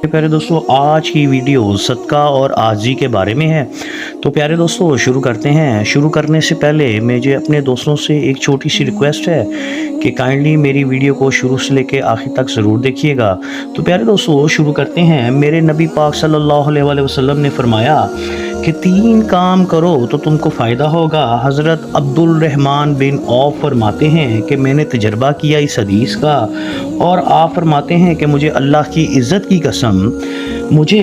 प्यारे दोस्तों, आज की वीडियो सदका और आजी के बारे में है। तो प्यारे दोस्तों, शुरू करते हैं। शुरू करने से पहले मुझे अपने दोस्तों से एक छोटी सी रिक्वेस्ट है कि काइंडली मेरी वीडियो को शुरू से लेकर आखिर तक ज़रूर देखिएगा। तो प्यारे दोस्तों, शुरू करते हैं। मेरे नबी पाक सल्लल्लाहु अलैहि वसल्लम ने फरमाया कि 3 काम करो तो तुमको फ़ायदा होगा। हज़रत अब्दुल रहमान बिन औफ फरमाते हैं कि मैंने तजर्बा किया इस हदीस का, और आप फरमाते हैं कि मुझे अल्लाह की इज़्ज़त की कसम, मुझे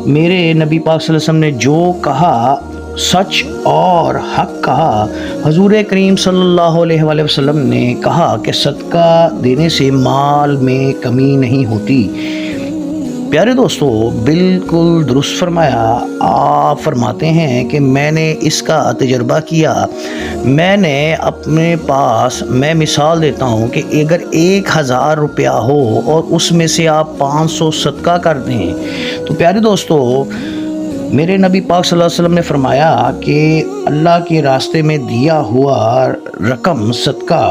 मेरे नबी पाक सल्लल्लाहु अलैहि वसल्लम ने जो कहा सच और हक कहा। हजूर करीम सल्लल्लाहु अलैहि वसल्लम ने कहा कि सदका देने से माल में कमी नहीं होती। प्यारे दोस्तों, बिल्कुल दुरुस्त फरमाया। आप फरमाते हैं कि मैंने इसका तजर्बा किया। मैंने अपने पास, मैं मिसाल देता हूँ कि अगर 1000 रुपया हो और उसमें से आप 500 सदका कर दें, तो प्यारे दोस्तों, मेरे नबी पाक सल्लल्लाहु अलैहि वसल्लम ने फरमाया कि अल्लाह के रास्ते में दिया हुआ रकम सदका,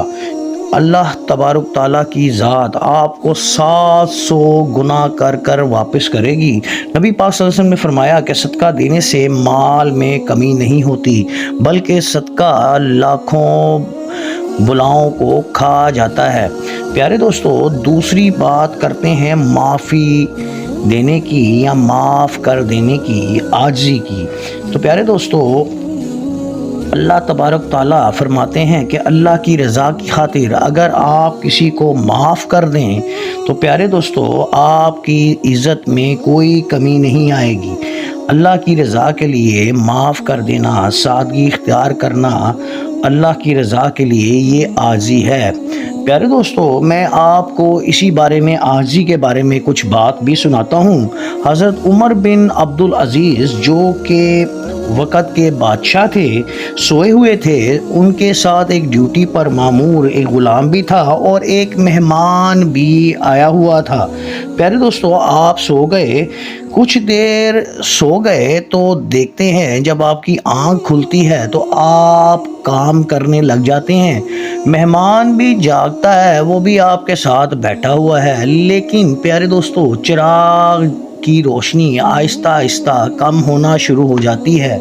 अल्लाह तबारक ताला की ज़ात आपको 700 गुना कर कर वापस करेगी। नबी पाक सल्लल्लाहु अलैहि वसल्लम ने फरमाया कि सदका देने से माल में कमी नहीं होती, बल्कि सदका लाखों बुलाओं को खा जाता है। प्यारे दोस्तों, दूसरी बात करते हैं माफ़ी देने की या माफ़ कर देने की, आजी की। तो प्यारे दोस्तों, अल्लाह तबारक ताला फरमाते हैं कि अल्लाह की रज़ा की खातिर अगर आप किसी को माफ़ कर दें तो प्यारे दोस्तों, आपकी इज़्ज़त में कोई कमी नहीं आएगी। अल्लाह की रज़ा के लिए माफ़ कर देना, सादगी इख्तियार करना अल्लाह की रज़ा के लिए ये आजी है। प्यारे दोस्तों, मैं आपको इसी बारे में, आजी के बारे में कुछ बात भी सुनाता हूँ। हज़रत उमर बिन अब्दुल अज़ीज़ जो कि वक़्त के बादशाह थे, सोए हुए थे। उनके साथ एक ड्यूटी पर मामूर एक ग़ुलाम भी था और एक मेहमान भी आया हुआ था। प्यारे दोस्तों, आप सो गए, कुछ देर सो गए तो देखते हैं जब आपकी आँख खुलती है तो आप काम करने लग जाते हैं। मेहमान भी जागता है, वो भी आपके साथ बैठा हुआ है, लेकिन प्यारे दोस्तों, चिराग की रोशनी आहिस्ता आहिस्ता कम होना शुरू हो जाती है।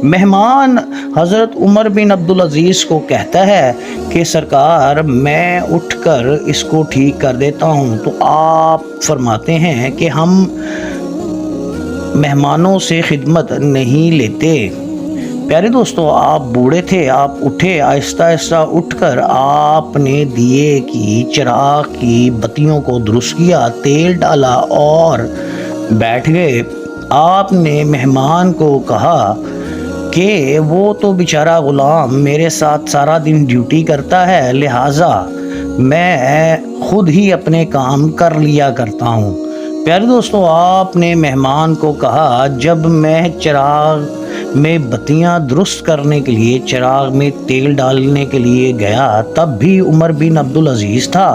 मेहमान हज़रत उमर बिन अब्दुल अज़ीज़ को कहता है कि सरकार, मैं उठकर इसको ठीक कर देता हूँ। तो आप फरमाते हैं कि हम मेहमानों से खिदमत नहीं लेते। प्यारे दोस्तों, आप बूढ़े थे, आप उठे, आहिस्ता आहिस्ता उठकर आपने दिए की, चिराग की बत्तियों को दुरुस्त किया, तेल डाला और बैठ गए। आपने मेहमान को कहा कि वो तो बेचारा ग़ुलाम मेरे साथ सारा दिन ड्यूटी करता है, लिहाजा मैं खुद ही अपने काम कर लिया करता हूँ। प्यारे दोस्तों, आपने मेहमान को कहा, जब मैं चिराग में बत्तियां दुरुस्त करने के लिए, चिराग में तेल डालने के लिए गया, तब भी उमर बिन अब्दुल अज़ीज़ था,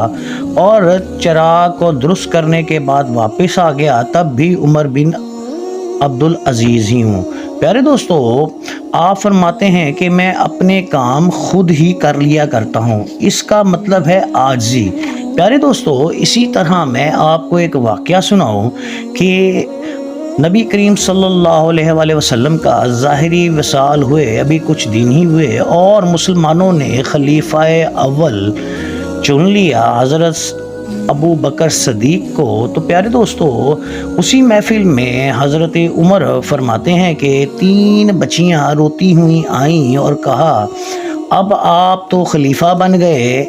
और चिराग को दुरुस्त करने के बाद वापस आ गया, तब भी उमर बिन अब्दुल अज़ीज़ ही हूँ। प्यारे दोस्तों, आप फरमाते हैं कि मैं अपने काम खुद ही कर लिया करता हूँ। इसका मतलब है आजी। प्यारे दोस्तों, इसी तरह मैं आपको एक वाक़या सुनाऊँ कि नबी करीम सल्लल्लाहु अलैहि वसल्लम का ज़ाहिरी विसाल हुए अभी कुछ दिन ही हुए और मुसलमानों ने खलीफाए अव्वल चुन लिया, हज़रत अबू बकर सदीक को। तो प्यारे दोस्तों, उसी महफिल में हज़रत उमर फरमाते हैं कि 3 बच्चियां रोती हुई आईं और कहा, अब आप तो खलीफा बन गए,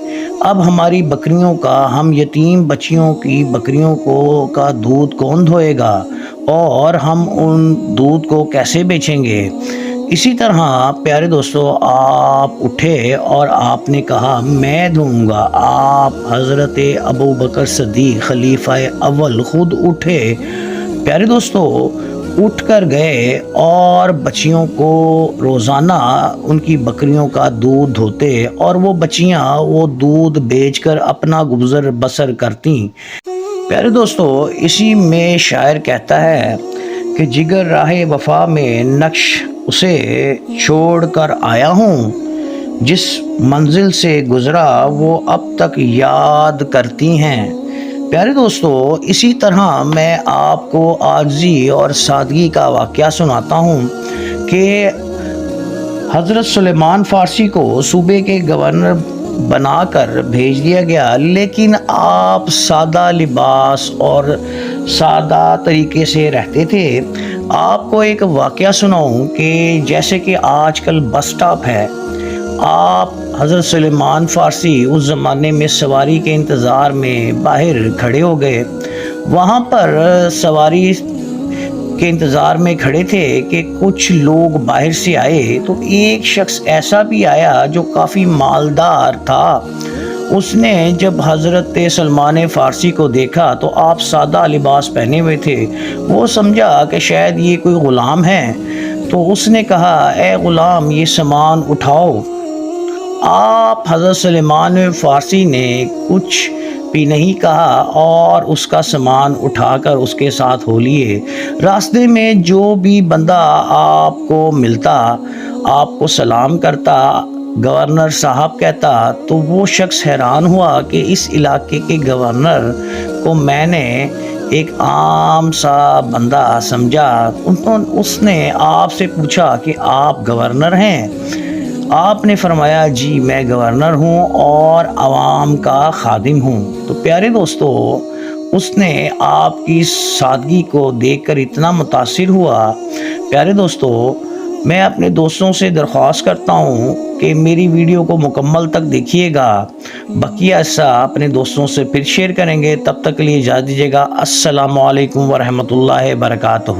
अब हमारी बकरियों का, हम यतीम बच्चियों की बकरियों को का दूध कौन धोएगा और हम उन दूध को कैसे बेचेंगे। इसी तरह प्यारे दोस्तों, आप उठे और आपने कहा, मैं दूंगा। आप हज़रत अबू बकर सदीक खलीफा अव्वल खुद उठे। प्यारे दोस्तों, उठ कर गए और बच्चियों को रोज़ाना उनकी बकरियों का दूध धोते और वो बच्चियां वो दूध बेचकर अपना गुज़र बसर करती। प्यारे दोस्तों, इसी में शायर कहता है कि जिगर राहे वफा में नक्श उसे छोड़ कर आया हूँ, जिस मंजिल से गुज़रा वो अब तक याद करती हैं। پیارے دوستو، اسی طرح میں آپ کو عاجزی اور سادگی کا واقعہ سناتا ہوں کہ حضرت سلیمان فارسی کو صوبے کے گورنر بنا کر بھیج دیا گیا، لیکن آپ سادہ لباس اور سادہ طریقے سے رہتے تھے۔ آپ کو ایک واقعہ سناؤں کہ جیسے کہ آج کل بس سٹاپ ہے، آپ حضرت سلیمان فارسی اس زمانے میں سواری کے انتظار میں باہر کھڑے ہو گئے۔ وہاں پر سواری کے انتظار میں کھڑے تھے کہ کچھ لوگ باہر سے آئے، تو ایک شخص ایسا بھی آیا جو کافی مالدار تھا۔ اس نے جب حضرت سلمان فارسی کو دیکھا تو آپ سادہ لباس پہنے ہوئے تھے، وہ سمجھا کہ شاید یہ کوئی غلام ہے، تو اس نے کہا، اے غلام، یہ سامان اٹھاؤ۔ آپ حضرت سلیمان فارسی نے کچھ بھی نہیں کہا اور اس کا سامان اٹھا کر اس کے ساتھ ہو لیے۔ راستے میں جو بھی بندہ آپ کو ملتا، آپ کو سلام کرتا، گورنر صاحب کہتا، تو وہ شخص حیران ہوا کہ اس علاقے کے گورنر کو میں نے ایک عام سا بندہ سمجھا۔ اس نے آپ سے پوچھا کہ آپ گورنر ہیں؟ آپ نے فرمایا، جی میں گورنر ہوں اور عوام کا خادم ہوں۔ تو پیارے دوستو، اس نے آپ کی سادگی کو دیکھ کر اتنا متاثر ہوا۔ پیارے دوستو، میں اپنے دوستوں سے درخواست کرتا ہوں کہ میری ویڈیو کو مکمل تک دیکھیے گا، بقیہ حصہ اپنے دوستوں سے پھر شیئر کریں گے۔ تب تک کے لیے اجازت دیجیے گا۔ السلام علیکم ورحمۃ اللہ وبرکاتہ۔